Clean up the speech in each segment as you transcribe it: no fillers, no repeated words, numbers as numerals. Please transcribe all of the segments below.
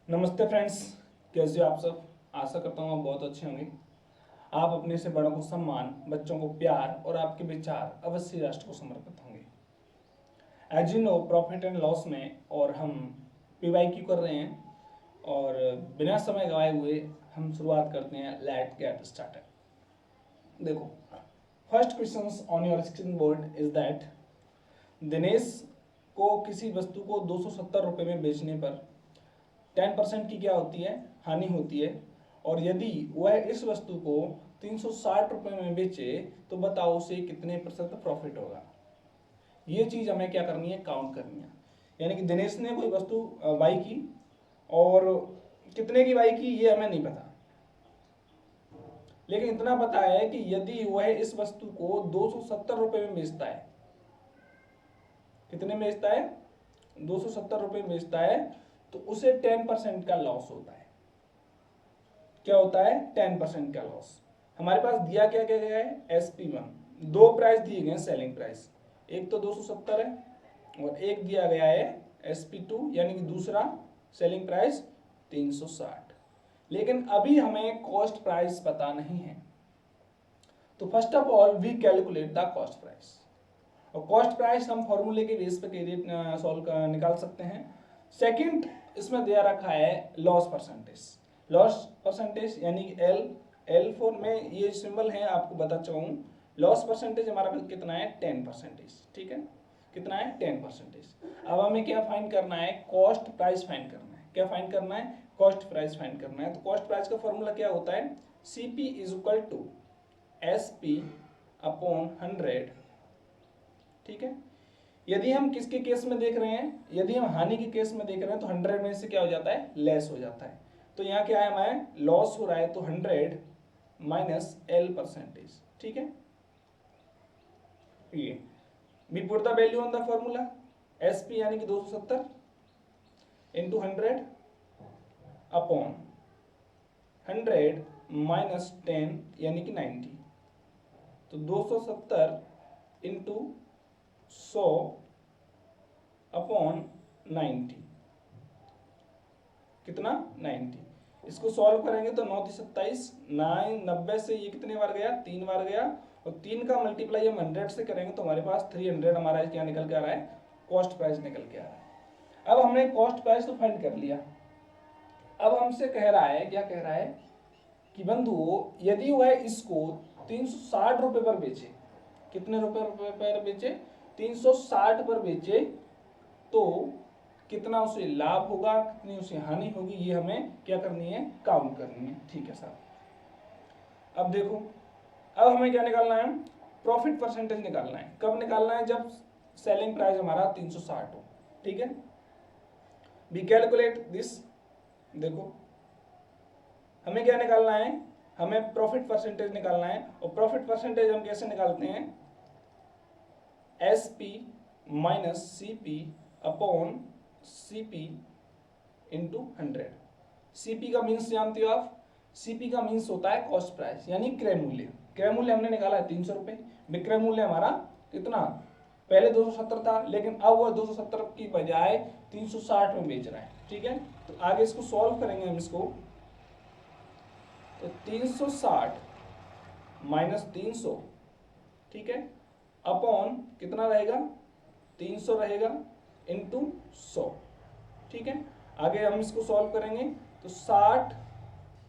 नमस्ते फ्रेंड्स, कैसे हो आप सब। आशा करता हूँ आप बहुत अच्छे होंगे। आप अपने से बड़ों को सम्मान, बच्चों को प्यार और आपके विचार अवश्य राष्ट्र को समर्पित होंगे। As you know, profit and loss में और हम पीवाईक्यू कर रहे हैं और बिना समय गवाए हुए हम शुरुआत करते हैं। Let get started. देखो, first question on your screen board is that Dinesh को किसी वस्तु को 270 रुपये में बेचने पर 10% की क्या होती है, हानि होती है। और यदि वह इस वस्तु को 360 रुपये में बेचे तो बताओ उसे कितने प्रतिशत प्रॉफिट होगा। ये चीज हमें क्या करनी है, काउंट करनी है। यानी कि दिनेश ने कोई वस्तु बाई की और कितने की बाई की ये हमें नहीं पता, लेकिन इतना पता है कि यदि वह इस वस्तु को 270 रुपये में बेचता है, कितने में बेचता है, 270 रुपये में बेचता है, तो उसे 10% का लॉस होता है। क्या होता है, 10% का लॉस। हमारे पास दिया क्या क्या गया है, SP1। दो प्राइस दिए गए हैं सेलिंग प्राइस, एक तो 270 है और एक दिया गया है SP2 यानी कि दूसरा सेलिंग प्राइस 360। लेकिन अभी हमें कॉस्ट प्राइस पता नहीं है, तो first of all we calculate the cost price. और कॉस्ट प्राइस हम फॉर्मूले के बेस पे सॉल्व निकाल सकते हैं। सेकंड इसमें दिया रखा है लॉस परसेंटेज। लॉस परसेंटेज यानी कि L4 में ये सिंबल है, आपको बता चाहूँ। लॉस परसेंटेज हमारा कितना है, 10%। ठीक है, कितना है, 10%। अब हमें क्या फाइंड करना है, कॉस्ट प्राइस फाइंड करना है। क्या फाइंड करना है, कॉस्ट प्राइस फाइंड करना है। तो कॉस्ट प्राइस का फॉर्मूला क्या होता है, CP is equal to SP upon 100। ठीक है, यदि हम किसके केस में देख रहे हैं, यदि हम हानि के केस में देख रहे हैं तो 100 में से क्या हो जाता है, लेस हो जाता है। तो यहाँ क्या है, हमारे लॉस हो रहा है, तो 100 माइनस L%। ठीक है, ये we put the value on the formula. SP यानी कि 270 इंटू 100 अपॉन 100 माइनस 10 यानी कि 90। तो 270 इंटू 100 अपॉन 90, कितना, 90। इसको सॉल्व करेंगे तो 9 27, 90 से ये कितने बार गया, 3 बार गया, और 3 का मल्टीप्लाई हम 100 से करेंगे तो हमारे पास 300 हमारा क्या निकल के आ रहा है, कॉस्ट प्राइस निकल के आ रहा है। अब हमने कॉस्ट प्राइस तो फाइंड कर लिया। अब हमसे कह रहा है, क्या कह रहा है कि बंधु यदि वह इसको 360 रुपये पर बेचे, कितने रुपए पर बेचे, 360 पर बेचे, तो कितना उसे लाभ होगा, कितनी उसे हानि होगी, ये हमें क्या करनी है, काउंट करनी है। ठीक है सर। अब देखो, अब हमें क्या निकालना है, प्रॉफिट परसेंटेज निकालना है। कब निकालना है, जब सेलिंग प्राइस हमारा 360 हो। ठीक है, वी कैलकुलेट दिस। देखो, हमें क्या निकालना है, हमें प्रॉफिट परसेंटेज निकालना है। और प्रॉफिट परसेंटेज हम कैसे निकालते हैं, SP minus CP upon CP into 100। CP का मीन्स जानते हो आप, CP का मीन्स होता है कॉस्ट प्राइस यानी क्रय मूल्य। क्रय मूल्य हमने निकाला है 300 रुपये, विक्रय मूल्य हमारा कितना, पहले 270 था, लेकिन अब वह 270 की बजाय 360 में बेच रहा है। ठीक है, तो आगे इसको सॉल्व करेंगे हम इसको। तो 360 माइनस 300, ठीक है, अपॉन कितना रहेगा, 300 रहेगा इंटू 100। ठीक है, आगे हम इसको सॉल्व करेंगे तो 60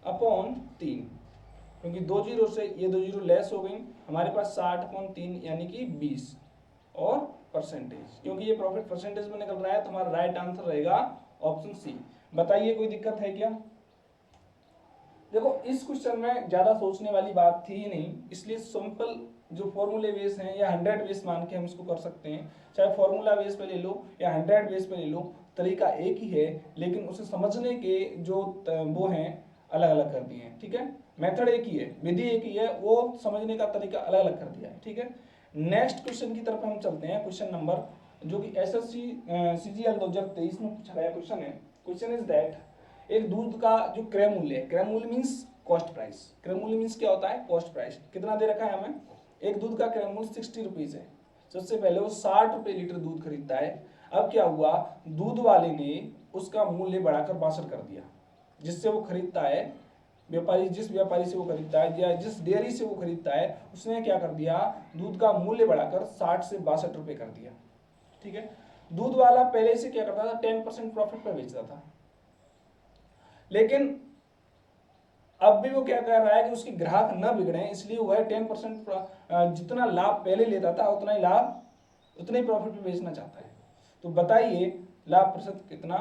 अपॉन 3, क्योंकि 2 जीरो से ये 2 जीरो लेस हो गई, हमारे पास 60 अपॉन 3 यानी कि 20 और परसेंटेज, क्योंकि ये प्रॉफिट परसेंटेज में निकल रहा है तो हमारा राइट आंसर रहेगा ऑप्शन C। बताइए कोई दिक्कत है क्या। देखो, इस क्वेश्चन में ज्यादा सोचने वाली बात थी ही नहीं, इसलिए सिंपल जो फॉर्मूले बेस हैं या 100 बेस मान के हम इसको कर सकते हैं। चाहे फॉर्मूला बेस पे ले लो या 100 बेस पे ले लो, तरीका एक ही है, लेकिन उसे समझने के जो वो हैं अलग अलग कर दिए हैं। ठीक है, मेथड एक ही है, विधि एक ही है, वो समझने का तरीका अलग अलग कर दिया है। ठीक है, नेक्स्ट क्वेश्चन की तरफ हम चलते हैं। क्वेश्चन नंबर जो कि SSC CGL 2023 में पूछा गया क्वेश्चन है। क्वेश्चन इज दैट, एक दूध का जो क्रय मूल्य है, क्रय मूल्य मीन्स कॉस्ट प्राइस, क्रय मूल्य मीन्स क्या होता है, कॉस्ट प्राइस। कितना दे रखा है हमें, एक दूध का क्रय मूल्य 60 रुपीज है। सबसे पहले वो 60 रुपए लीटर दूध खरीदता है। अब क्या हुआ, दूध वाले ने उसका मूल्य बढ़ाकर 62 कर दिया। जिससे वो खरीदता है व्यापारी, जिस व्यापारी से वो खरीदता है या जिस डेयरी से वो खरीदता है, उसने क्या कर दिया, दूध का मूल्य बढ़ाकर 60 से 62 रुपए कर दिया। ठीक है, दूध वाला पहले से क्या करता था, 10% प्रॉफिट पर बेचता था, लेकिन अब भी वो क्या कर रहा है कि उसके ग्राहक न बिगड़े, इसलिए वो है 10% जितना लाभ पहले लेता था उतना ही लाभ, उतने ही प्रॉफिट में बेचना चाहता है। तो बताइए लाभ प्रतिशत कितना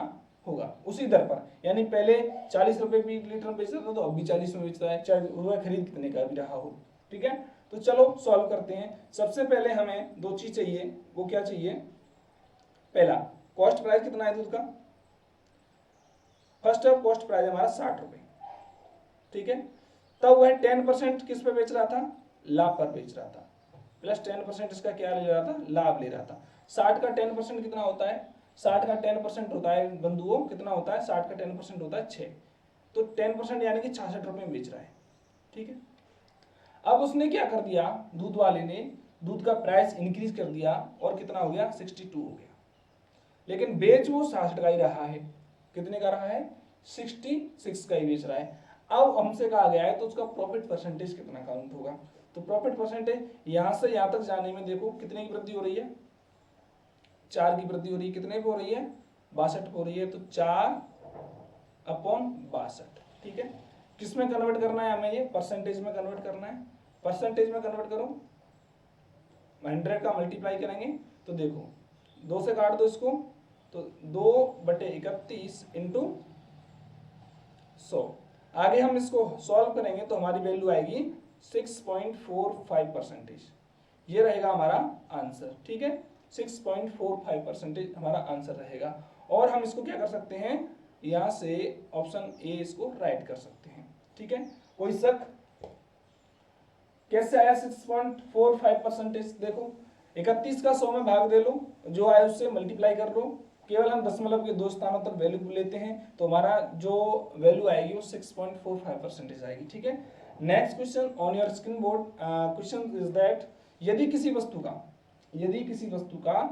होगा उसी दर पर, यानी पहले 40 रुपए भी लीटर में बेचता था तो अब भी 40 में बेचता है, चाहे वह खरीद कितने का भी रहा हो। ठीक है, तो चलो सॉल्व करते हैं। सबसे पहले हमें दो चीज चाहिए, वो क्या चाहिए, पहला कॉस्ट प्राइस कितना है दूध का, फर्स्ट ऑफ कॉस्ट प्राइस हमारा 60 रुपए। ठीक है, तब वह 10% किस पे बेच रहा था, लाभ पर बेच रहा था, प्लस 10% इसका क्या ले रहा था, लाभ ले रहा था। 60 का 10% कितना होता है, 60 का 10% होता है बंधुओं, कितना होता है, 60 का 10% होता है 6, तो 10% यानी कि 66 रुपए में बेच रहा है। ठीक है, अब उसने क्या कर दिया, दूध वाले ने दूध का प्राइस इंक्रीज कर दिया और कितना हो गया, 62 हो गया, लेकिन बेच वो 66 का ही रहा है। कितने का रहा है, 66 का ही बेच रहा है। अब हमसे कहा गया है तो उसका प्रॉफिट परसेंटेज कितना काउंट होगा, तो प्रॉफिट परसेंटेज यहां से यहां तक जाने में देखो कितने की वृद्धि हो रही है, 4 की वृद्धि हो रही है, कितने पे हो रही है, 62 हो रही है, तो 4/62। ठीक है, किस में कन्वर्ट करना है हमें, ये परसेंटेज में कन्वर्ट करना है, परसेंटेज में कन्वर्ट करो, 100 का मल्टीप्लाई करेंगे तो देखो 2 से काट दो इसको, तो 2/31 इंटू 100। आगे हम इसको सॉल्व करेंगे तो हमारी वैल्यू आएगी 6.45%। ये रहेगा हमारा आंसर। ठीक है, 6.45% हमारा आंसर रहेगा। और हम इसको क्या कर सकते हैं, यहां से ऑप्शन ए इसको राइट कर सकते हैं। ठीक है, कोई शक, कैसे आया 6.45%, देखो 31 का 100 में भाग दे लो, जो आए उससे मल्टीप्लाई कर लो, केवल हम दशमलव के दो स्थानों तक वैल्यू लेते हैं तो हमारा जो वैल्यू आएगी वो 6.45% आएगी। ठीक है, next question on your screen board, question is that यदि किसी वस्तु का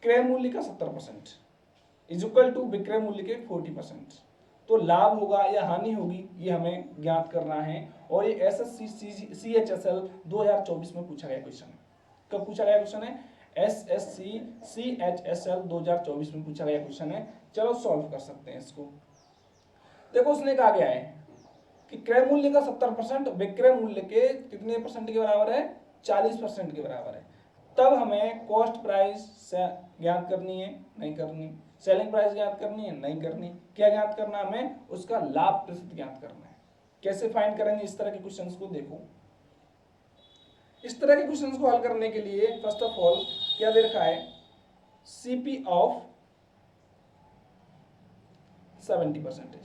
क्रय मूल्य का 70% इज इक्वल टू विक्रय मूल्य के 40%, तो लाभ होगा या हानि होगी, ये हमें ज्ञात करना है। और ये SSC CHSL 2024 में पूछा गया क्वेश्चन है। कब पूछा गया क्वेश्चन है, SSC CHSL 2024 में पूछा गया क्वेश्चन है। चलो सॉल्व कर सकते हैं इसको। देखो उसने कहा गया है कि क्रय मूल्य का 70% विक्रय मूल्य के कितने परसेंट के बराबर है, 40% के बराबर है। तब हमें कॉस्ट प्राइस ज्ञात करनी है, नहीं करनी, सेलिंग प्राइस ज्ञात करनी है, नहीं करनी, क्या ज्ञात करना है हमें, उसका लाभ प्रतिशत ज्ञात करना है। कैसे फाइंड करेंगे इस तरह के क्वेश्चंस को, देखो इस तरह के क्वेश्चंस को हल करने के लिए फर्स्ट ऑफ ऑल क्या दे रखा है, सीपी ऑफ 70%,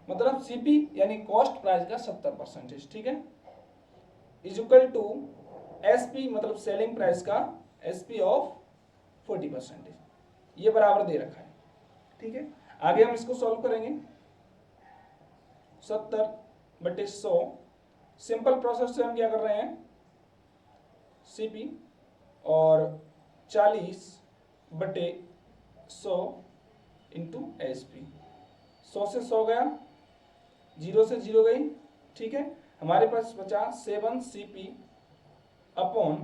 मतलब सीपी यानी कॉस्ट प्राइस का 70%। ठीक है, इज इक्वल टू एसपी मतलब सेलिंग प्राइस का एसपी ऑफ 40%, ये बराबर दे रखा है। ठीक है, आगे हम इसको सॉल्व करेंगे। 70/100, सिंपल प्रोसेस से हम क्या कर रहे हैं, सीपी और 40/100 इंटू एसपी, 100 से 100 गया, 0 से 0 गई। ठीक है, हमारे पास बचा 7 CP अपॉन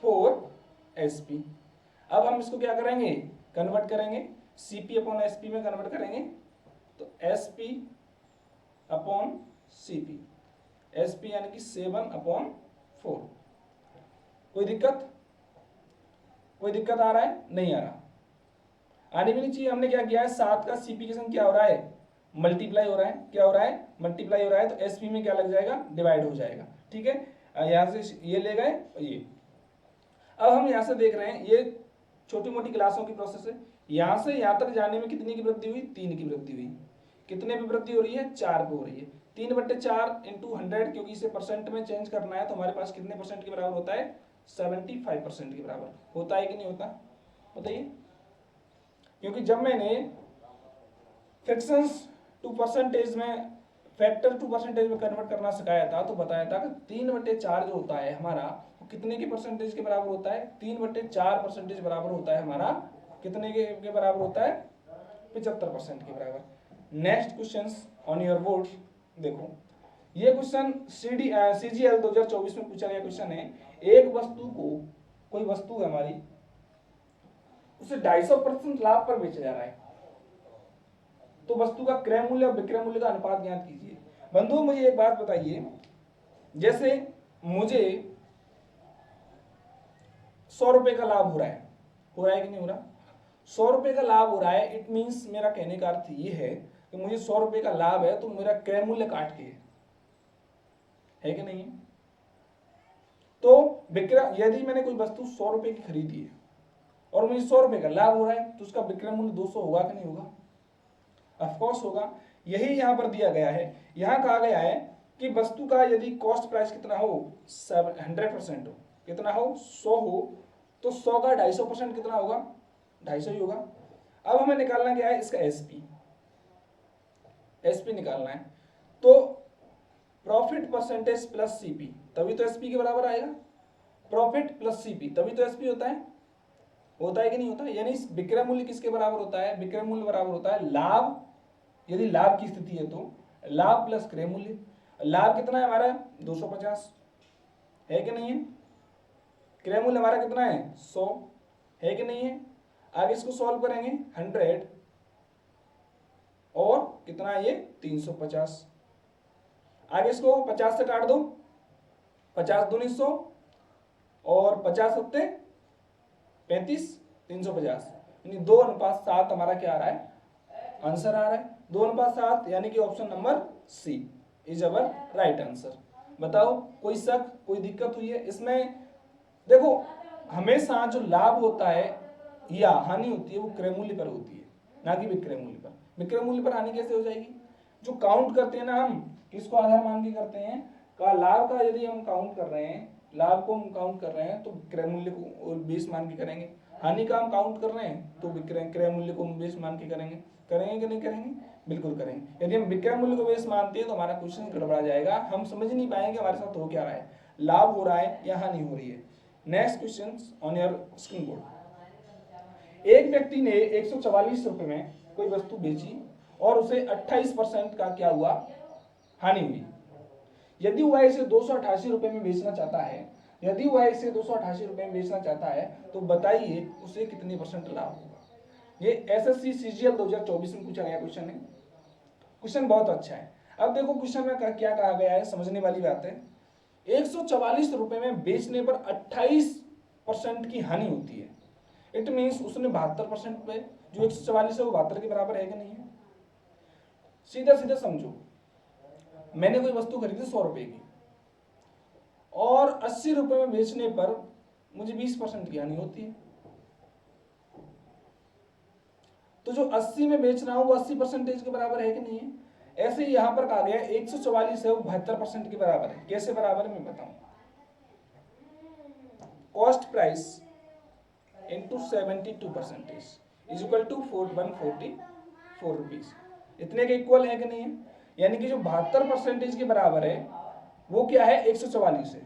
4 SP। अब हम इसको क्या करेंगे, कन्वर्ट करेंगे, CP अपॉन SP में कन्वर्ट करेंगे, तो SP अपॉन CP, SP यानी कि 7/4। कोई दिक्कत आ रहा है, नहीं आ रहा, आने भी नहीं चाहिए। हमने क्या किया है, 7 का CP के संग क्या हो रहा है, मल्टीप्लाई हो रहा है, क्या हो रहा है, मल्टीप्लाई हो रहा है, तो SP में क्या लग जाएगा, डिवाइड हो जाएगा। ठीक है, यहां से ये ले गए ये। अब हम यहां से देख रहे हैं, ये छोटी मोटी क्लासों की प्रोसेस है, यहां से यहां तक जाने में कितनी की वृद्धि हुई, 3 की वृद्धि हुई। कितने पे वृद्धि हो रही है, 4 पे हो रही है। 3/4 इंटू 100, क्योंकि इसे परसेंट में चेंज करना है तो हमारे पास कितने परसेंट के बराबर होता है, 75% के बराबर होता है कि नहीं होता, बताइए। क्योंकि जब मैंने फ्रैक्शंस टू परसेंटेज में, फैक्टर टू परसेंटेज में कन्वर्ट करना सिखाया था तो बताया था कि 3/4 जो होता है हमारा, वो कितने के परसेंटेज के बराबर होता है, 3/4% बराबर होता है हमारा कितने के बराबर होता है? 75% के बराबर। Next question on your board देखो, ये क्वेश्चन CGL 2024 में पूछा गया क्वेश्चन है। एक वस्तु को, कोई वस्तु है हमारी, उसे 250% लाभ पर बेचा जा रहा है, तो वस्तु का क्रय मूल्य और विक्रय मूल्य का अनुपात ज्ञात कीजिए। बंधुओं मुझे एक बात बताइए, जैसे मुझे 100 रुपए का लाभ हो रहा है कि नहीं हो रहा? 100 रुपए का लाभ हो रहा है, इट मीन्स मेरा कहने का अर्थ ये है कि मुझे 100 रुपए का लाभ है तो मेरा क्रय मूल्य काट के है कि नहीं है? तो विक्रय, यदि मैंने कोई वस्तु 100 रुपए की खरीदी है और मुझे 100 रुपए का लाभ हो रहा है तो उसका विक्रय मूल्य 200 होगा कि नहीं होगा? ऑफकोर्स होगा। यही यहां पर दिया गया है। यहां कहा गया है कि वस्तु का यदि कॉस्ट प्राइस कितना हो, 100% हो, कितना हो, 100 हो, तो 100 का 250% कितना होगा? 250 ही होगा। अब हमें निकालना क्या है? इसका एसपी निकालना है। तो प्रॉफिट परसेंटेज प्लस सीपी, तभी तो एसपी के बराबर आएगा। प्रॉफिट प्लस सीपी तभी तो एसपी होता है कि नहीं होता? यानी विक्रय मूल्य किसके बराबर होता है? विक्रय मूल्य बराबर होता है लाभ, यदि लाभ की स्थिति है तो लाभ प्लस क्रय मूल्य। लाभ कितना है हमारा? 250 है कि नहीं है? क्रय मूल्य हमारा कितना है? 100 है कि नहीं है? आगे इसको सॉल्व करेंगे, 100 और कितना है ये? 350। आगे इसको 50 से काट दो, 50 दूनी 100 और 50 सत्ते 35, 350, यानी 2:7 हमारा क्या आ रहा है? आंसर आ रहा है 2:7, यानी कि option number C is our right answer. बताओ कोई शक, कोई दिक्कत हुई है इसमें? देखो हमेशा जो लाभ होता है या हानि होती है वो क्रय मूल्य पर होती है, ना कि विक्रय मूल्य पर। विक्रय मूल्य पर हानि कैसे हो जाएगी? जो काउंट करते हैं ना हम, किसको आधार मान के करते हैं? का लाभ का यदि हम काउंट कर रहे हैं, लाभ को हम काउंट कर रहे हैं तो क्रय मूल्य को बेस मान के करेंगे। हानि का हम काउंट कर रहे हैं तो क्रय मूल्य को हम बेस मान के करेंगे कि नहीं करेंगे? बिल्कुल करेंगे। यदि हम विक्रय मूल्य को बेस मानते हैं तो हमारा क्वेश्चन गड़बड़ा जाएगा, हम समझ नहीं पाएंगे हमारे साथ हो क्या रहा है, लाभ हो रहा है या हानि हो रही है। Next question on your screen board. एक व्यक्ति ने 144 रुपए में कोई वस्तु बेची और उसे 28% का क्या हुआ? हानि हुई। यदि वह इसे 288 रुपए में बेचना चाहता है, तो बताइए उसे कितने परसेंट लाभ होगा? ये एसएससी सीजीएल 2024 में पूछा गया क्वेश्चन है। क्वेश्चन बहुत अच्छा है। अब देखो क्वेश्चन में क्या कहा गया है, समझने वाली बात है। 144 रुपए में बेचने पर 28% की हानि होती है। इट मीन्स उसने 72% पे, जो 144 है वो 72 के बराबर है कि नहीं है? सीधा सीधा समझो, मैंने कोई वस्तु खरीदी 100 रुपए की और 80 रुपए में बेचने पर मुझे 20% की हानि होती है। तो जो 80 में बेच रहा हूं वो 80% के बराबर है कि नहीं है? ऐसे ही यहां पर कहा गया 144 है वो 72% के बराबर है। कैसे बराबर है मैं बताऊं। Cost price into 72% is equal to 144 rupees. इतने के इक्वल है कि नहीं है? यानी कि जो 72% के बराबर है वो क्या है? 144 है।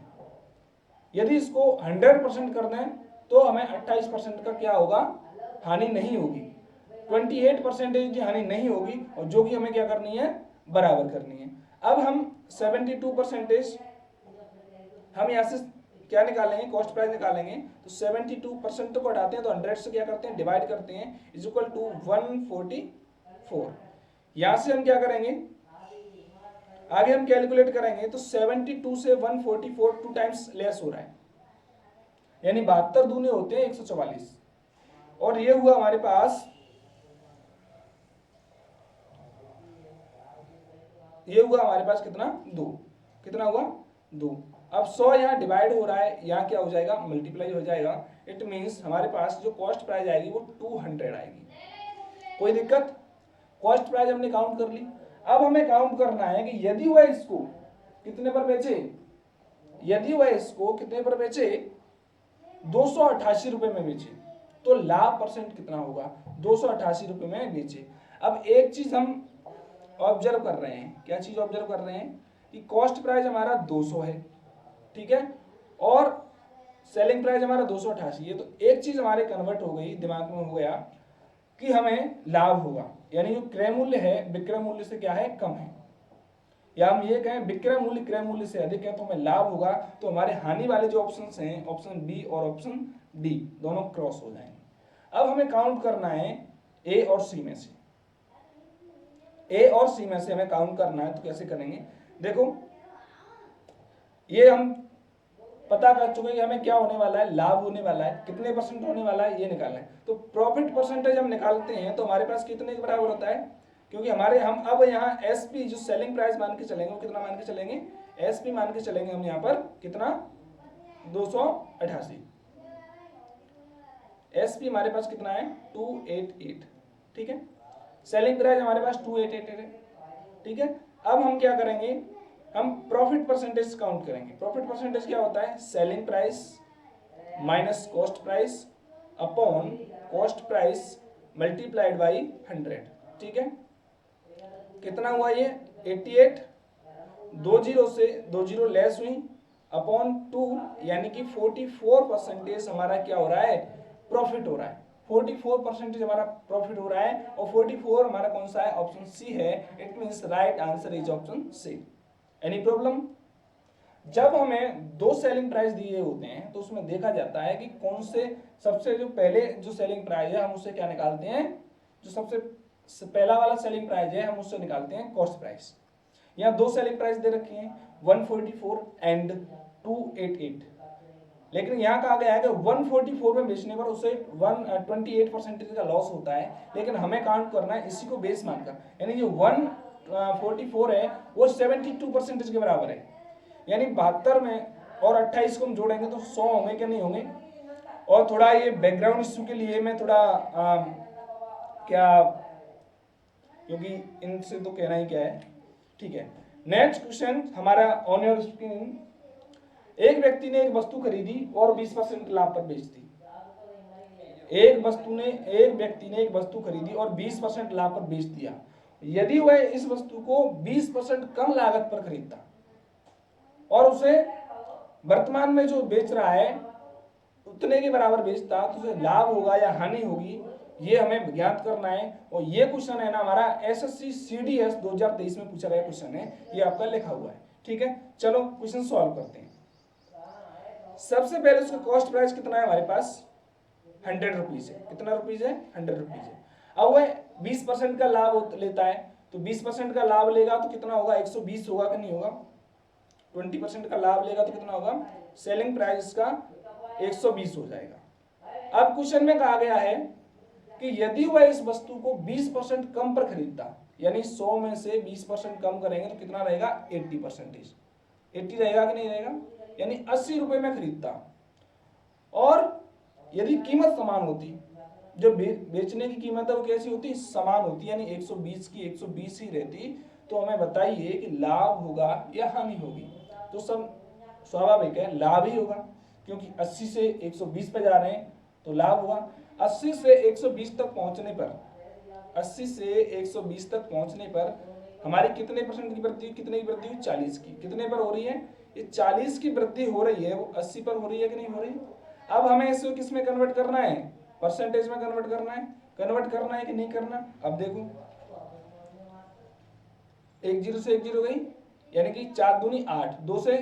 यदि इसको 100% कर दें तो हमें 28% का क्या होगा? हानि नहीं होगी। 28% की हानि नहीं होगी और जो कि हमें क्या करनी है? बराबर करनी है। अब हम 72% हम यहां से क्या निकालेंगे? कॉस्ट प्राइस निकालेंगे। तो 72% को हटाते हैं तो 100 से क्या करते हैं? डिवाइड करते हैं, इज इक्वल टू 144। यहां से हम क्या करेंगे? आगे हम कैलकुलेट करेंगे तो 72 से 144 2 टाइम्स लेस हो रहा है, यानी 72 दूने होते हैं 144 और ये हुआ हमारे पास, कितना? 2। कितना हुआ? 2। अब 100 यहाँ डिवाइड हो रहा है, यहाँ क्या हो जाएगा? मल्टीप्लाई हो जाएगा। इट मीन्स हमारे पास जो कॉस्ट प्राइस आएगी वो 200 आएगी। कोई दिक्कत? कॉस्ट प्राइस हमने काउंट कर ली। अब हमें काउंट करना है कि यदि वह इसको कितने पर बेचे? 288 रुपए में बेचे तो लाभ परसेंट कितना होगा? 288 रुपए में बेचे। अब एक चीज हम ऑब्जर्व कर रहे हैं, क्या चीज ऑब्जर्व कर रहे हैं? कि कॉस्ट प्राइस हमारा 200 है, ठीक है, और सेलिंग प्राइस हमारा 288 है, तो एक चीज हमारे कन्वर्ट हो गई, दिमाग में हो गया कि हमें लाभ होगा, यानी जो क्रय मूल्य है विक्रय मूल्य से क्या है, कम है, या हम ये कहें विक्रय मूल्य क्रय मूल्य से अधिक है तो हमें लाभ होगा। तो हमारे हानि वाले जो ऑप्शन हैं, ऑप्शन बी और ऑप्शन डी दोनों क्रॉस हो जाएंगे। अब हमें काउंट करना है ए और सी में से, ए और सी में से हमें काउंट करना है। तो कैसे करेंगे, देखो ये हम पता कर चुके हैं कि हमें क्या होने वाला है, लाभ होने वाला है, कितने परसेंट होने वाला है ये निकालना है। तो प्रॉफिट परसेंटेज हम निकालते हैं तो हमारे पास कितने के बराबर होता है, क्योंकि हमारे हम अब यहाँ एसपी जो सेलिंग प्राइस मान के चलेंगे वो कितना मान के चलेंगे, एसपी मान के चलेंगे हम यहाँ पर कितना 288, एसपी हमारे पास कितना है 288, ठीक है, सेलिंग प्राइस हमारे पास 288 है, ठीक है। अब हम क्या करेंगे, हम प्रॉफिट परसेंटेज काउंट करेंगे। प्रॉफिट परसेंटेज क्या होता है, selling price minus cost price upon cost price multiplied by 100, ठीक है। कितना हुआ ये 88, 20 से 20 लेस हुई अपॉन 2, यानी कि 44% हमारा क्या हो रहा है, प्रॉफिट हो रहा है। 44% हमारा प्रॉफिट हो रहा है और 44 हमारा कौन सा है, ऑप्शन सी है। It means right answer is option C. Any problem? जब हमें दो सेलिंग प्राइस दिए होते हैं तो उसमें देखा जाता है कि कौन से सबसे जो पहले जो सेलिंग प्राइस है हम उससे क्या निकालते हैं, जो सबसे पहला वाला सेलिंग प्राइस है हम उससे निकालते हैं कॉस्ट प्राइस। यहाँ दो सेलिंग प्राइस दे रखी हैं 144 एंड 288, लेकिन यहाँ कहा गया है कि 144 में बेचने पर उसे 28% का लॉस होता है, लेकिन हमें काउंट करना है इसी को बेस मानकर, यानी जो 144 है वो 72% के बराबर है, यानी 72 में और 28 को हम जोड़ेंगे तो 100 होंगे कि नहीं होंगे। और थोड़ा ये बैकग्राउंड इश्यू के लिए मैं थोड़ा क्या, क्योंकि इनसे तो कहना ही क्या है, ठीक है। नेक्स्ट क्वेश्चन हमारा ऑन योर स्क्रीन, एक व्यक्ति ने एक वस्तु खरीदी और 20% लाभ पर बेच दी। एक व्यक्ति ने एक वस्तु खरीदी और 20% लाभ पर बेच दिया। यदि वह इस वस्तु को 20% कम लागत पर खरीदता और उसे वर्तमान में जो बेच रहा है उतने के बराबर बेचता तो उसे लाभ होगा या हानि होगी, ये हमें ज्ञात करना है। और ये क्वेश्चन है ना हमारा एसएससी सीडीएस 2023 में पूछा गया क्वेश्चन है, ये आपका लिखा हुआ है, ठीक है। चलो क्वेश्चन सॉल्व करते हैं। सबसे पहले उसका कॉस्ट प्राइस कितना है हमारे पास 100 रुपीज है। कितना रुपीज है, 100 रुपीज है। अब वह 20% का लाभ लेता है, तो 20% का लाभ लेगा तो कितना होगा, 120 होगा कि नहीं होगा। 20% का लाभ लेगा तो कितना होगा, सेलिंग प्राइस का 120 हो जाएगा। अब क्वेश्चन में कहा गया है कि यदि वह इस वस्तु को 20% कम पर खरीदता, यानी 100 में से 20% कम करेंगे तो कितना रहेगा 80%, 80 रहेगा कि नहीं रहेगा, यानी 80 रुपए में खरीदता। और यदि कीमत समान होती, जो बेचने की कीमत है वो कैसी होती, समान होती, यानी 120 की 120 ही रहती, तो हमें बताइए कि लाभ होगा या हानि होगी। तो सब स्वाभाविक है लाभ ही होगा, क्योंकि 80 से 120 पे जा रहे हैं तो लाभ होगा। 80 से 120 तक पहुंचने पर, 80 से 120 तक पहुंचने पर हमारी कितने परसेंट की वृद्धि, कितने की वृद्धि हुई, 40 की। कितने पर हो रही है, ये 40 की वृद्धि हो रही है, वो 80 पर हो रही है कि नहीं हो रही। अब हमें इसको किस में कन्वर्ट करना है, परसेंटेज में कन्वर्ट करना है, कि नहीं करना। अब देखो 1 0 से 1 0 गई, यानी कि 4 दूनी 8, 2 से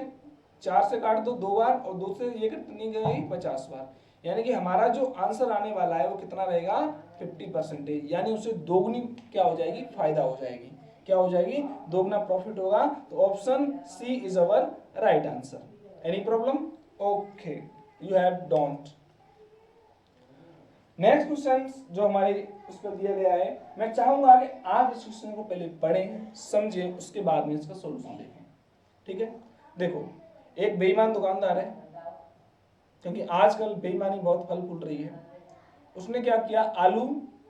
4 से काट दो 2 बार और 2 से ये कितनी गई 50 बार, यानी कि हमारा जो आंसर आने वाला है वो कितना रहेगा 50%, यानी उसे दोगुनी क्या हो जाएगी, फायदा हो जाएगी। क्या हो जाएगी, दोगुना प्रॉफिट होगा। तो option C is our right answer. Any problem? Okay, you have don't. Next question जो हमारे उस पर दिया गया है, मैं चाहूंगा कि आप इस क्वेश्चन को पहले पढ़ें, समझें, उसके बाद में इसका सॉल्यूशन देखें, ठीक है। देखो एक बेईमान दुकानदार है, क्योंकि आजकल बेईमानी बहुत फल फूल रही है। उसने क्या किया, आलू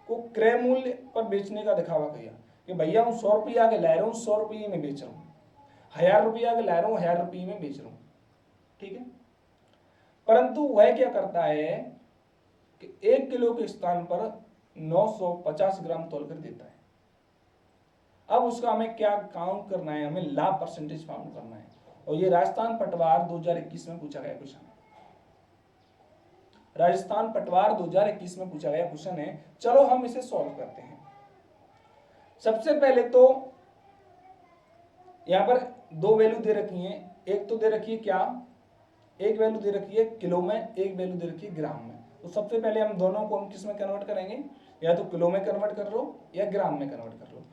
को क्रय मूल्य पर बेचने का दिखावा किया कि भैया हम 100 रुपया के ला रहा हूँ, 100 रुपये में बेच रहा हूँ, 1000 रुपया के ला रहा हूँ, 1000 रुपये में बेच रहा हूँ, ठीक है। परंतु वह क्या करता है कि 1 किलो के स्थान पर 950 ग्राम तोल कर देता है। अब उसका हमें क्या काउंट करना है, हमें लाभ परसेंटेज काउंट करना है, और ये राजस्थान पटवार 2021 में पूछा गया क्वेश्चन। राजस्थान पटवार 2021 में पूछा गया क्वेश्चन है। चलो हम इसे सॉल्व करते हैं। सबसे पहले तो यहां पर दो वैल्यू दे रखी हैं, एक तो दे रखी है क्या, एक वैल्यू दे रखी है किलो में, एक वैल्यू दे रखी है ग्राम में। तो सबसे पहले हम दोनों को हम किस में कन्वर्ट करेंगे, या तो किलो में कन्वर्ट कर लो या ग्राम में कन्वर्ट कर लो।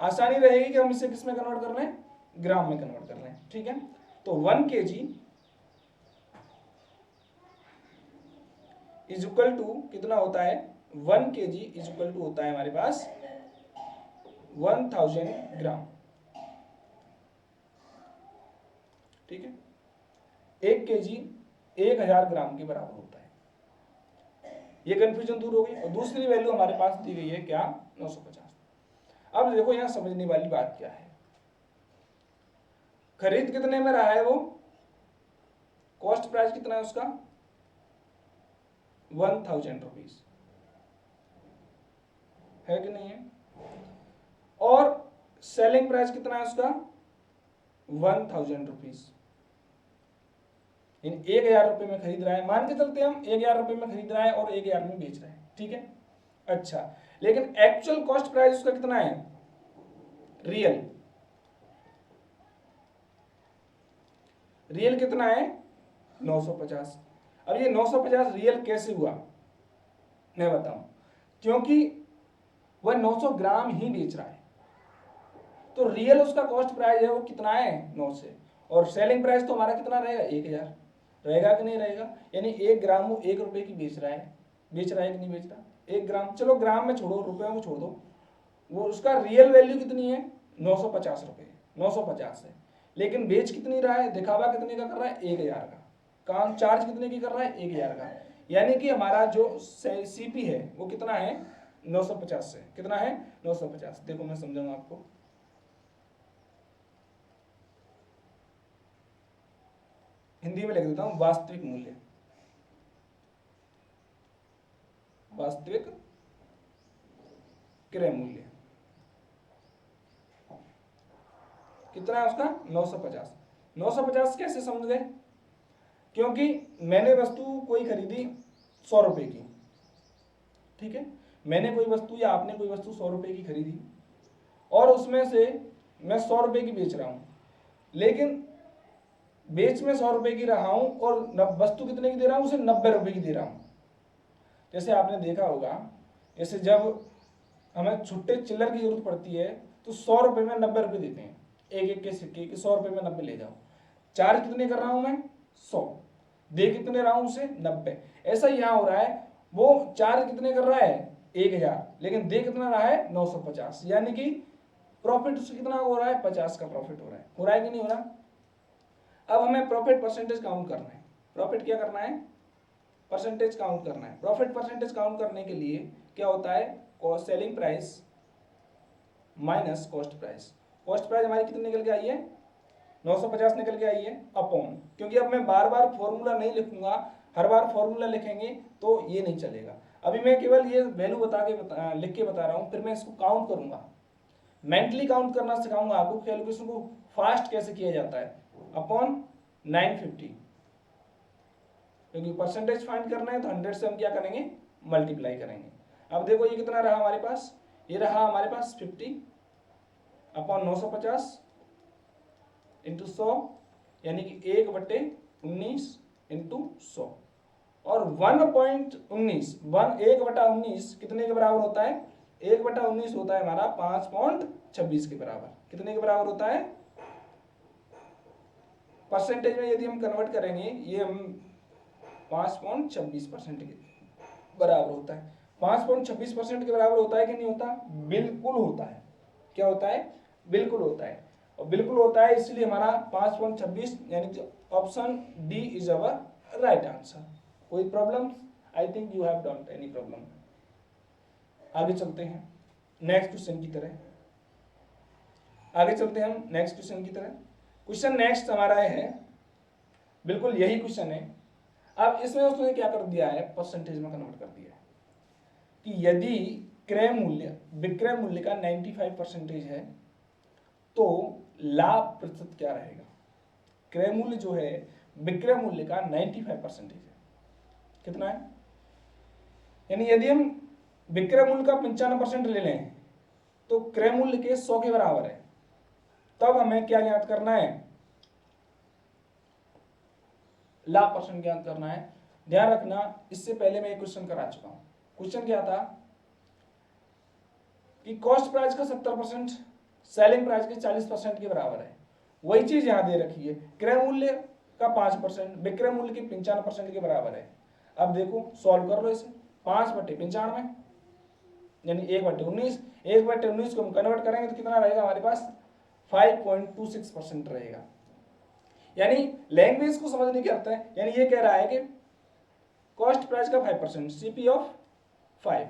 आसानी रहेगी कि हम इसे किस में कन्वर्ट कर लें, ग्राम में कन्वर्ट कर लें। ठीक है, तो 1 kg इज इक्वल टू कितना होता है, 1 kg इज इक्वल टू होता है हमारे पास 1000 ग्राम। ठीक है, 1 kg 1000 ग्राम के बराबर होता है। ये कंफ्यूजन दूर हो गई। और दूसरी वैल्यू हमारे पास दी गई है क्या, 950। अब देखो यहां समझने वाली बात क्या है, खरीद कितने में रहा है वो, कॉस्ट प्राइस कितना है उसका, 1000 रुपीज है कि नहीं है, और सेलिंग प्राइस कितना है उसका 1000 रुपीज। 1000 रुपए में खरीद रहा है, मान के चलते हम 1000 रुपए में खरीद रहा है और 1000 में बेच रहा है। ठीक है, अच्छा, लेकिन एक्चुअल कॉस्ट प्राइस उसका कितना है, रियल कितना है 950। अब ये 950 रियल कैसे हुआ मैं बताऊं, क्योंकि वह 900 ग्राम ही बेच रहा है, तो रियल उसका कॉस्ट प्राइस है वो कितना है 9 से, और सेलिंग प्राइस तो हमारा कितना रहेगा 1000 रहेगा कि नहीं रहेगा। यानी 1 ग्राम वो 1 रुपए की बेच रहा है कि नहीं बेच रहा, 1 ग्राम, चलो ग्राम में छोड़ो, रुपए में छोड़ दो, वो उसका रियल वैल्यू कितनी है 950 रुपए, 950 है, लेकिन बेच कितनी रहा है, दिखावा कितने का कर रहा है 1000 का, काम चार्ज कितने की कर रहा है 1000 का, यानी कि हमारा जो सीपी है वो कितना है 950 से, कितना है 950। देखो मैं समझाऊंगा आपको, हिंदी में लिख देता हूं, वास्तविक मूल्य, वास्तविक क्रय मूल्य कितना है उसका 950। 950 कैसे समझ गए, क्योंकि मैंने वस्तु कोई खरीदी 100 रुपए की, ठीक है, मैंने कोई वस्तु या आपने कोई वस्तु 100 रुपए की खरीदी और उसमें से मैं 100 रुपए की बेच रहा हूं, लेकिन बेच में 100 रुपए की रहा हूं और वस्तु कितने की दे रहा हूं, उसे 90 रुपए की दे रहा हूं। जैसे आपने देखा होगा, जैसे जब हमें छुट्टे चिल्लर की जरूरत पड़ती है तो 100 रुपए में 90 रुपए देते हैं, एक एक के सिक्के के 100 रुपए में 90 ले जाओ, चार्ज कितने कर रहा हूं मैं 100, दे कितने रहा हूं उसे 90। ऐसा ही यहां हो रहा है, वो चार्ज कितने कर रहा है 1000, लेकिन दे कितना रहा है 950, यानी कि प्रॉफिट उससे कितना हो रहा है 50 का प्रॉफिट हो रहा है कि नहीं हो रहा। अब हमें प्रॉफिट परसेंटेज काउंट करना है, प्रॉफिट क्या करना है परसेंटेज काउंट करना है। प्रॉफिट परसेंटेज काउंट करने के लिए क्या होता है, cost selling price minus cost price. Cost price हमारी कितनी निकल के आई है 950 निकल के आई है, अपॉन, क्योंकि अब मैं बार बार फॉर्मूला नहीं लिखूंगा, हर बार फॉर्मूला लिखेंगे तो ये नहीं चलेगा। अभी मैं केवल ये वैल्यू लिख के बता रहा हूं, फिर मैं इसको काउंट करूंगा, मेंटली काउंट करना सिखाऊंगा आपको, कैलकुलेशन को फास्ट कैसे किया जाता है, अपॉन 950, क्योंकि परसेंटेज फाइंड करना है तो 100 से हम क्या करेंगे मल्टीप्लाई करेंगे। अब देखो ये कितना रहा हमारे पास, ये रहा हमारे पास 50 अपॉन 950 इंटू 100, यानी कि 1/19 इंटू 100, और 1.19 1/19 कितने के बराबर होता है, 1/19 होता है हमारा 5.26 के बराबर। कितने के बराबर होता है, परसेंटेज में यदि हम कन्वर्ट करेंगे ये हम 5.26% के बराबर होता है। 5.26% के बराबर होता है कि नहीं होता, बिल्कुल होता है। क्या होता है, बिल्कुल होता है, और बिल्कुल होता है, इसलिए हमारा 5.26 यानी कि option D is our right answer. कोई problem, I think you have don't any problem. आगे चलते हैं नेक्स्ट क्वेश्चन की तरह, आगे चलते हैं हम नेक्स्ट क्वेश्चन की तरह। क्वेश्चन नेक्स्ट हमारा है, बिल्कुल यही क्वेश्चन है। अब इसमें उसने क्या कर दिया है, परसेंटेज में कन्वर्ट कर दिया है कि यदि क्रय मूल्य विक्रय मूल्य का 95% है तो लाभ प्रतिशत क्या रहेगा। क्रय मूल्य जो है विक्रय मूल्य का 95% है, कितना है यानी यदि हम विक्रय मूल्य का 95% ले लें तो क्रय मूल्य के 100 के बराबर है। तब हमें क्या ज्ञात करना है, लाभ परसेंट ज्ञात करना है। ध्यान रखना, इससे पहले मैं एक क्वेश्चन करा चुका हूं। क्वेश्चन क्या था कि कॉस्ट प्राइस का 70% सेलिंग प्राइस के 40% के बराबर है। वही चीज यहां दे रखी है, क्रय मूल्य का 5% विक्रय मूल्य के 95% के बराबर है। अब देखो सॉल्व कर लो इसे, 5/95 यानी 1/19, 1/19 को हम कन्वर्ट करेंगे तो कितना रहेगा हमारे पास, 5.26% रहेगा। यानी लैंग्वेज को समझने के अर्थ है, यानी ये कह रहा है कि कॉस्ट प्राइस का 5%, सीपी ऑफ 5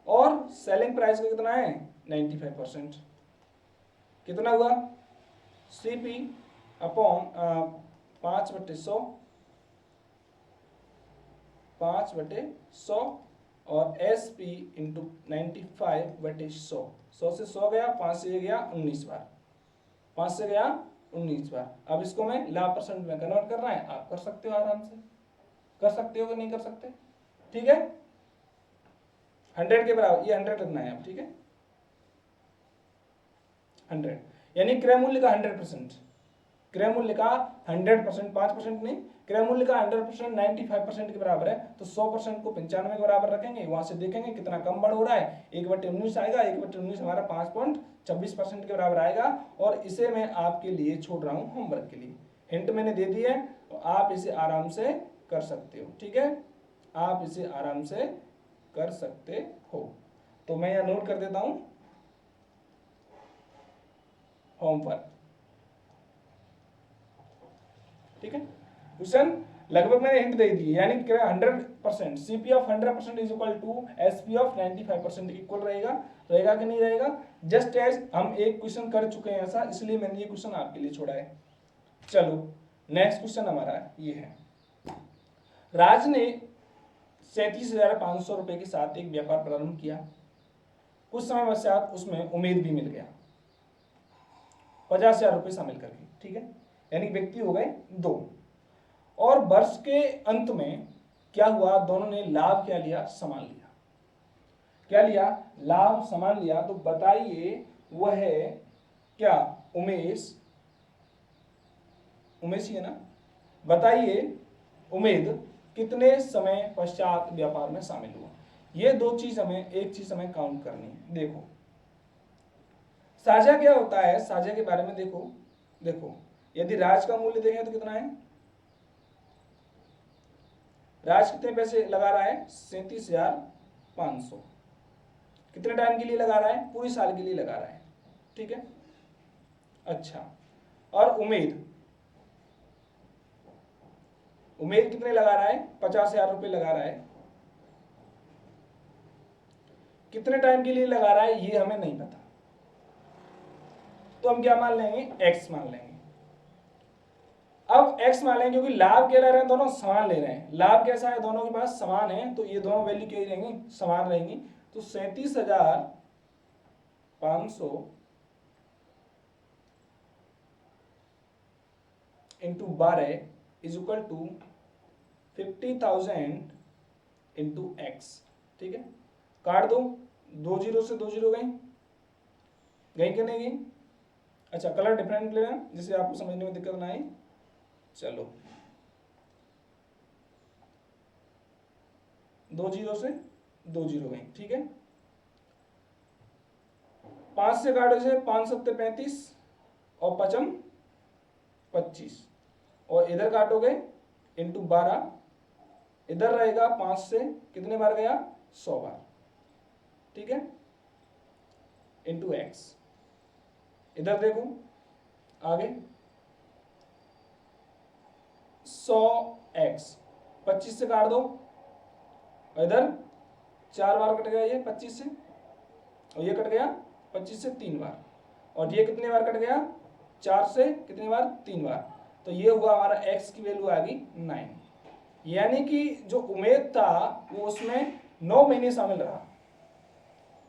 और सेलिंग प्राइस का कितना है 95%। कितना हुआ, सीपी अपॉन 5/100, 5/100 और एस पी इंटू 95/100। 100 से 100 गया, 5 से गया 19 बार, 5 से गया 19 बार। अब इसको मैं लाभ परसेंट में कन्वर्ट करना है, आप कर सकते हो, आराम से कर सकते हो कि नहीं कर सकते, ठीक है। 100 के बराबर, ये 100 रखना है अब, ठीक है। 100 यानी क्रय मूल्य का 100%, क्रय मूल्य का 100%, 5% नहीं, क्रय मूल्य का 100% 95% के बराबर है। तो 100% को 95 के बराबर रखेंगे, वहां से देखेंगे कितना कम बढ़ हो रहा है, 1/19 आएगा, 1/19 हमारा 5.26% के बराबर आएगा। और इसे मैं आपके लिए छोड़ रहा हूं होमवर्क के लिए, हिंट मैंने दे दी है, तो आप इसे आराम से कर सकते हो, ठीक है, आप इसे आराम से कर सकते हो। तो मैं यहां नोट कर देता हूं होमवर्क, ठीक है। क्वेश्चन लगभग मैंने हिंट दे दी, यानी 100% CP of 100% is equal to SP of 95% equal रहेगा, रहेगा कि नहीं रहेगा। जस्ट एज हम एक क्वेश्चन कर चुके हैं ऐसा, इसलिए मैंने ये क्वेश्चन आपके लिए छोड़ा है। चलो नेक्स्ट क्वेश्चन हमारा ये है, राज ने 37,500 रुपए के साथ एक व्यापार प्रारंभ किया। कुछ समय पश्चात उसमें उम्मीद भी मिल गया 50,000 रुपए शामिल करके, ठीक है। यानी व्यक्ति हो गए 2, और वर्ष के अंत में क्या हुआ, दोनों ने लाभ क्या लिया, समान लिया। क्या लिया, लाभ समान लिया। तो बताइए वह है क्या, उमेश, उमेश ही है ना, बताइए उमेद कितने समय पश्चात व्यापार में शामिल हुआ। ये दो चीज हमें, एक चीज हमें काउंट करनी है। देखो साझा क्या होता है, साझा के बारे में देखो, देखो यदि राज का मूल्य देखें तो कितना है, राज कितने पैसे लगा रहा है, 37,500। कितने टाइम के लिए लगा रहा है, पूरी साल के लिए लगा रहा है, ठीक है। अच्छा, और उमेद, उमेद कितने लगा रहा है, 50,000 रुपए लगा रहा है। कितने टाइम के लिए लगा रहा है ये हमें नहीं पता, तो हम क्या मान लेंगे, एक्स मान लेंगे। अब x मान लेंगे क्योंकि लाभ क्या ले रहे हैं, दोनों समान ले रहे हैं। लाभ कैसा है, दोनों के पास समान है, तो ये दोनों वैल्यू क्या रहेंगी, समान रहेंगी। तो 37,500 into 12 is equal to 50,000 into x, ठीक है। काट दो, 2 जीरो से 2 जीरो गई, गई कि नहीं गई। अच्छा कलर डिफरेंट लेना जिससे आपको समझने में दिक्कत ना आए। चलो 2 जीरो से 2 जीरो गई, ठीक है। 5 से काटो से 5 सत्ते 35 और 5 25, और इधर काटोगे इंटू 12, इधर रहेगा 5 से कितने बार गया, 100 बार, ठीक है, इंटू एक्स। इधर देखो आगे 100x, 25 से काट दो, इधर 4 बार कट गया ये 25 से, और ये कट गया 25 से 3 बार, और ये कितने बार कट गया, 4 से कितने बार, 3 बार। तो ये हुआ हमारा x की वैल्यू आ गई 9। यानी कि जो उमेद था वो उसमें 9 महीने शामिल रहा।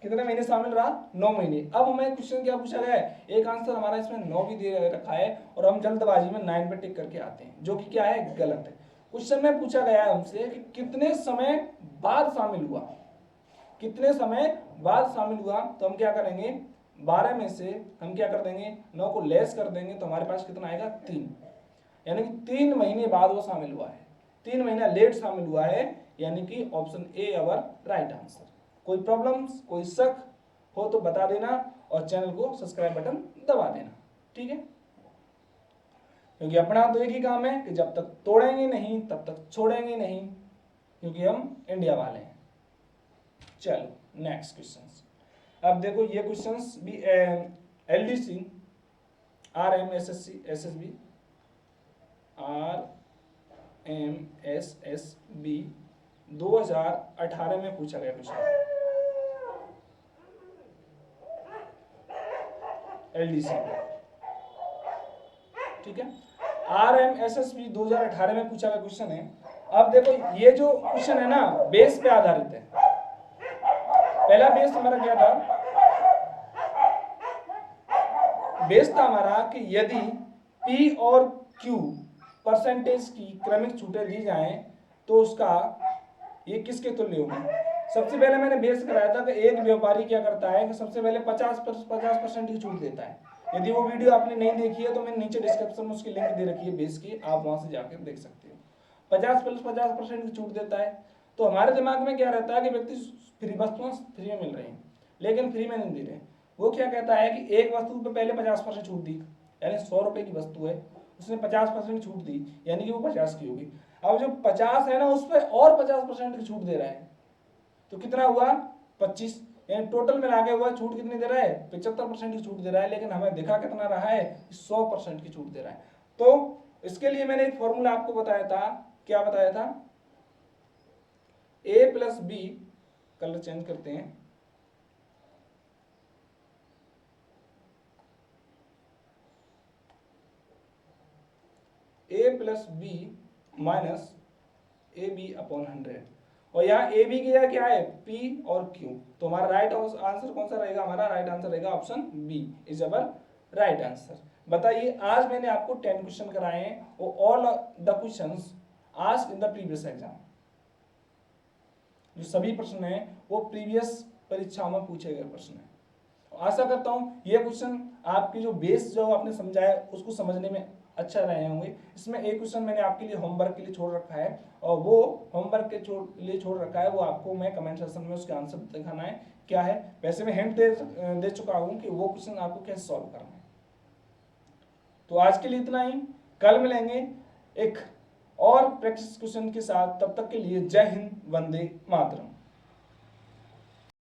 कितने महीने शामिल रहा, 9 महीने। अब हमें क्वेश्चन क्या पूछा गया है, एक आंसर हमारा इसमें 9 भी दे रखा है, और हम जल्दबाजी में 9 पे टिक करके आते हैं, जो कि क्या है, गलत है। क्वेश्चन में पूछा गया है हमसे कि कितने समय बाद शामिल हुआ, कितने समय बाद शामिल हुआ। तो हम क्या करेंगे, 12 में से हम क्या कर देंगे, 9 को लेस कर देंगे तो हमारे पास कितना आएगा 3, यानी कि 3 महीने बाद वो शामिल हुआ है, 3 महीना लेट शामिल हुआ है, यानी कि option A our right answer. कोई प्रॉब्लम्स, कोई शक हो तो बता देना और चैनल को सब्सक्राइब बटन दबा देना, ठीक है। क्योंकि अपना तो एक ही काम है कि जब तक तोड़ेंगे नहीं तब तक छोड़ेंगे नहीं, क्योंकि हम इंडिया वाले हैं। चलो नेक्स्ट क्वेश्चंस। अब देखो ये क्वेश्चंस भी LDC, RMSSC SSB, RMSSB 2018 में पूछा गया क्वेश्चन। LDC, ठीक है, RMSSB 2018 में पूछा गया क्वेश्चन है। अब देखो ये जो क्वेश्चन है ना बेस पे आधारित है। पहला बेस हमारा क्या था, बेस था हमारा कि यदि P और Q परसेंटेज की क्रमिक छूटें दी जाएं तो उसका ये किसके तुल्य होगी। सबसे पहले मैंने बेस कराया था कि एक व्यापारी क्या करता है कि सबसे पहले 50% की छूट देता है। यदि वो वीडियो आपने नहीं देखी है तो मैंने नीचे डिस्क्रिप्शन में उसकी लिंक दे रखी है बेस की, आप वहां से जाकर देख सकते हो। 50% की छूट देता है। तो हमारे दिमाग में क्या रहता है कि व्यक्ति फ्री वस्तुएं फ्री में मिल रही हैं, लेकिन फ्री में नहीं दे रहे। वो क्या कहता है कि एक वस्तु पे पहले 50% छूट दी, यानी 100 रुपए की वस्तु है, उसने 50% छूट दी, यानी कि वो 50 की होगी। अब जो 50 है ना उस पर और 50% की छूट दे रहा है, तो कितना हुआ 25, यानी टोटल मिला के हुआ छूट कितनी दे रहा है 75% की छूट दे रहा है, लेकिन हमें दिखा कितना रहा है 100% की छूट दे रहा है। तो इसके लिए मैंने एक फॉर्मूला आपको बताया था, क्या बताया था, A plus B, colour change करते हैं, A plus B minus AB upon 100, और यहाँ AB की जगह क्या है P और Q। तो हमारा राइट आंसर कौन सा रहेगा, हमारा राइट आंसर रहेगा option B is our right answer. बताइए आज मैंने आपको 10 क्वेश्चन कराए हैं और all the questions asked in the previous exam. जो सभी प्रश्न हैं वो प्रीवियस परीक्षाओं में पूछे गए प्रश्न हैं। आशा करता हूं ये क्वेश्चन आपकी जो बेस जो आपने समझा है उसको समझने में अच्छा रहे होंगे। इसमें एक क्वेश्चन मैंने आपके लिए होमवर्क के लिए छोड़ रखा है, और वो होमवर्क के लिए छोड़ रखा है वो आपको मैं कमेंट सेक्शन में उसके आंसर दिखाना है क्या है। वैसे मैं हिंट दे चुका हूं कि वो क्वेश्चन आपको कैसे सॉल्व करना है। तो आज के लिए इतना ही, कल मिलेंगे एक और प्रैक्टिस क्वेश्चन के साथ। तब तक के लिए जय हिंद, वंदे मातरम।